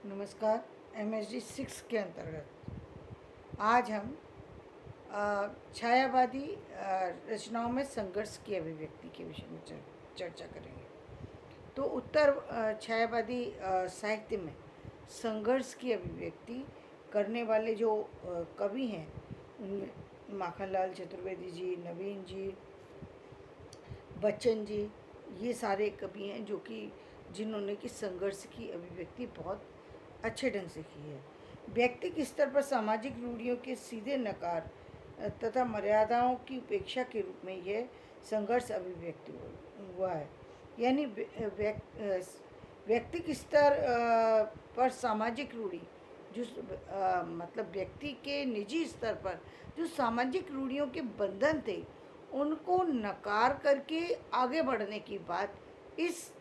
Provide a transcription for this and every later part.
नमस्कार। MSD 6 के अंतर्गत आज हम छायावादी रचनाओं में संघर्ष की अभिव्यक्ति के विषय में चर्चा करेंगे। तो उत्तर छायावादी साहित्य में संघर्ष की अभिव्यक्ति करने वाले जो कवि हैं उनमें माखनलाल चतुर्वेदी जी, नवीन जी, बच्चन जी, ये सारे कवि हैं जो कि जिन्होंने कि संघर्ष की अभिव्यक्ति बहुत अच्छे ढंग से की है। व्यक्तिगत स्तर पर सामाजिक रूढ़ियों के सीधे नकार तथा मर्यादाओं की उपेक्षा के रूप में यह संघर्ष अभिव्यक्ति हुआ है। यानी व्यक्तिगत स्तर पर सामाजिक रूढ़ी जो मतलब व्यक्ति के निजी स्तर पर जो सामाजिक रूढ़ियों के बंधन थे उनको नकार करके आगे बढ़ने की बात इस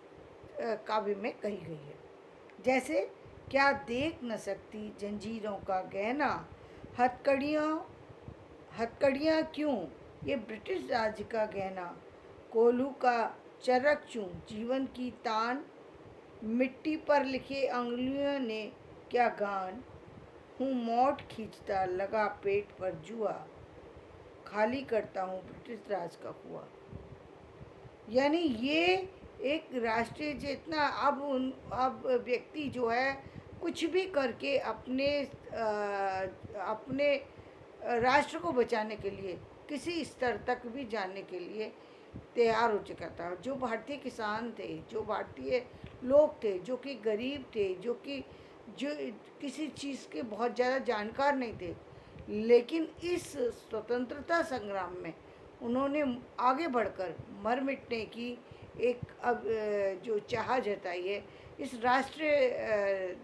काव्य में कही गई है। जैसे क्या देख न सकती जंजीरों का गहना, हथकड़ियाँ क्यों ये ब्रिटिश राज का गहना, कोल्हू का चरक चूं जीवन की तान, मिट्टी पर लिखे अंगुलियों ने क्या गान, हूँ मोट खींचता लगा पेट पर जुआ, खाली करता हूँ ब्रिटिश राज का कुआं। यानी ये एक राष्ट्रीय चेतना अब व्यक्ति जो है कुछ भी करके अपने राष्ट्र को बचाने के लिए किसी स्तर तक भी जाने के लिए तैयार हो चुका था। जो भारतीय किसान थे, जो भारतीय लोग थे, जो कि गरीब थे, जो किसी चीज़ के बहुत ज़्यादा जानकार नहीं थे, लेकिन इस स्वतंत्रता संग्राम में उन्होंने आगे बढ़कर मर मिटने की एक अब जो चाह जताई है, इस राष्ट्रीय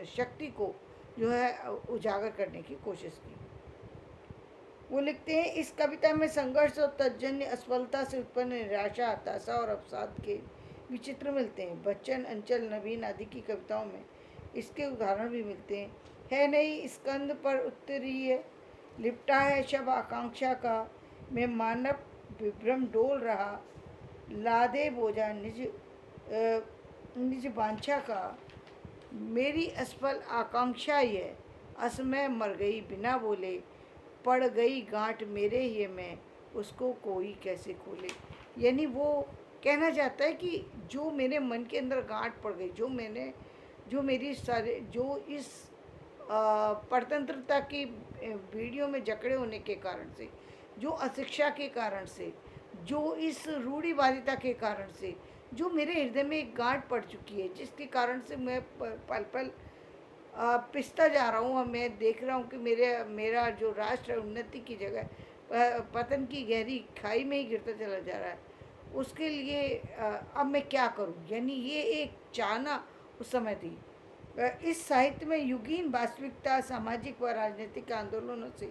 शक्ति को जो है उजागर करने की कोशिश की। वो लिखते हैं, इस कविता में संघर्ष और तज्जन्य असफलता से उत्पन्न निराशा, हताशा और अवसाद के विचित्र मिलते हैं। बच्चन, अंचल, नवीन आदि की कविताओं में इसके उदाहरण भी मिलते हैं। है नहीं स्कंद पर उत्तरीय, लिपटा है शब आकांक्षा का, मैं मानव विभ्रम डोल रहा, लादे बोझा निज वांछा का, मेरी असफल आकांक्षा ये असमय मर गई बिना बोले, पड़ गई गांठ मेरे ही में उसको कोई कैसे खोले। यानी वो कहना चाहता है कि जो मेरे मन के अंदर गांठ पड़ गई, जो मेरी सारे जो इस परतंत्रता की वीडियो में जकड़े होने के कारण से, जो अशिक्षा के कारण से, जो इस रूढ़िवादिता के कारण से, जो मेरे हृदय में एक गांठ पड़ चुकी है, जिसके कारण से मैं पल पल पिसता जा रहा हूँ और मैं देख रहा हूँ कि मेरा जो राष्ट्र है उन्नति की जगह पतन की गहरी खाई में ही गिरता चला जा रहा है। उसके लिए अब मैं क्या करूँ। यानी ये एक चाहना उस समय थी। इस साहित्य में युगीन वास्तविकता, सामाजिक व राजनीतिक आंदोलनों से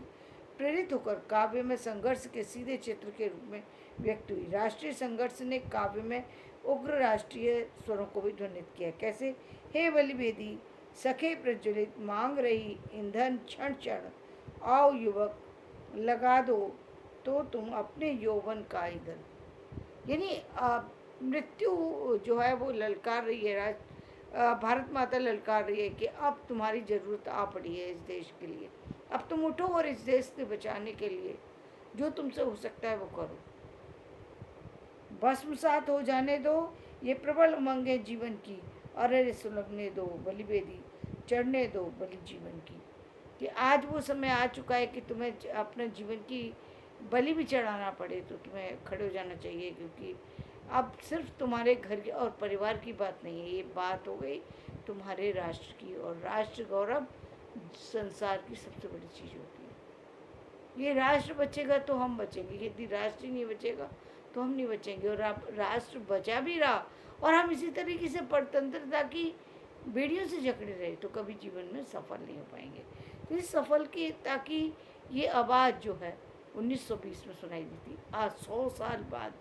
प्रेरित होकर काव्य में संघर्ष के सीधे चित्र के रूप में व्यक्त हुई। राष्ट्रीय संघर्ष ने काव्य में उग्र राष्ट्रीय स्वरों को भी ध्वनित किया। कैसे, हे बलिवेदी सखे प्रज्वलित, मांग रही ईंधन क्षण क्षण, आओ युवक लगा दो तो तुम अपने यौवन का ईंधन। यानी मृत्यु जो है वो ललकार रही है, भारत माता ललकार रही है कि अब तुम्हारी ज़रूरत आ पड़ी है इस देश के लिए। अब तुम उठो और इस देश को बचाने के लिए जो तुमसे हो सकता है वो करो। भस्मसात हो जाने दो ये प्रबल उमंगें जीवन की, अरे सुलगने दो बलिवेदी, चढ़ने दो बलि जीवन की। कि आज वो समय आ चुका है कि तुम्हें अपने जीवन की बलि भी चढ़ाना पड़े तो तुम्हें खड़े हो जाना चाहिए, क्योंकि अब सिर्फ तुम्हारे घर की और परिवार की बात नहीं है, ये बात हो गई तुम्हारे राष्ट्र की। और राष्ट्र गौरव संसार की सबसे बड़ी चीज़ होती है। ये राष्ट्र बचेगा तो हम बचेंगे, यदि राष्ट्र ही नहीं बचेगा तो हम नहीं बचेंगे। और अब राष्ट्र बचा भी रहा और हम इसी तरीके से परतंत्रता की बेड़ियों से जकड़े रहे तो कभी जीवन में सफल नहीं हो पाएंगे। तो इस सफल की ताकि ये आवाज़ जो है 1920 में सुनाई दी थी, आज 100 साल बाद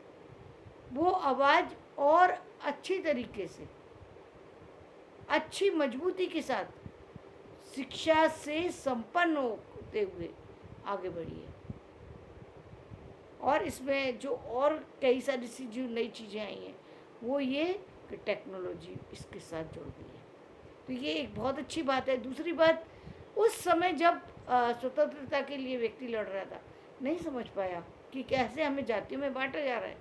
वो आवाज़ और अच्छी तरीके से, अच्छी मजबूती के साथ, शिक्षा से संपन्न होते हुए आगे बढ़ी है। और इसमें जो और कई सारी सी जो नई चीज़ें आई हैं वो ये कि टेक्नोलॉजी इसके साथ जुड़ गई है। तो ये एक बहुत अच्छी बात है। दूसरी बात, उस समय जब स्वतंत्रता के लिए व्यक्ति लड़ रहा था, नहीं समझ पाया कि कैसे हमें जातियों में बांटा जा रहा है।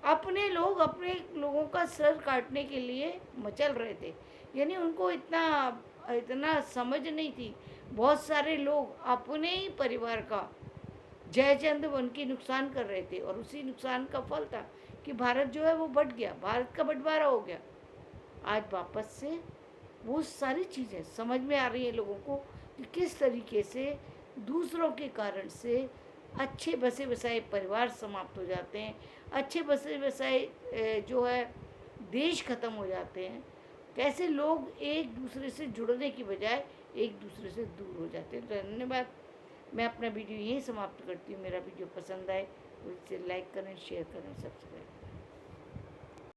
अपने लोग अपने लोगों का सर काटने के लिए मचल रहे थे, यानी उनको इतना इतना समझ नहीं थी। बहुत सारे लोग अपने ही परिवार का जयचंद बन के नुकसान कर रहे थे, और उसी नुकसान का फल था कि भारत जो है वो बट गया, भारत का बंटवारा हो गया। आज वापस से वो सारी चीज़ें समझ में आ रही हैं लोगों को कि किस तरीके से दूसरों के कारण से अच्छे बसे बसाए परिवार समाप्त हो जाते हैं, अच्छे बसे बसाए जो है देश खत्म हो जाते हैं। कैसे लोग एक दूसरे से जुड़ने की बजाय एक दूसरे से दूर हो जाते हैं। तो धन्यवाद। मैं अपना वीडियो यहीं समाप्त करती हूँ। मेरा वीडियो पसंद आए तो इसे लाइक करें, शेयर करें, सब्सक्राइब करें।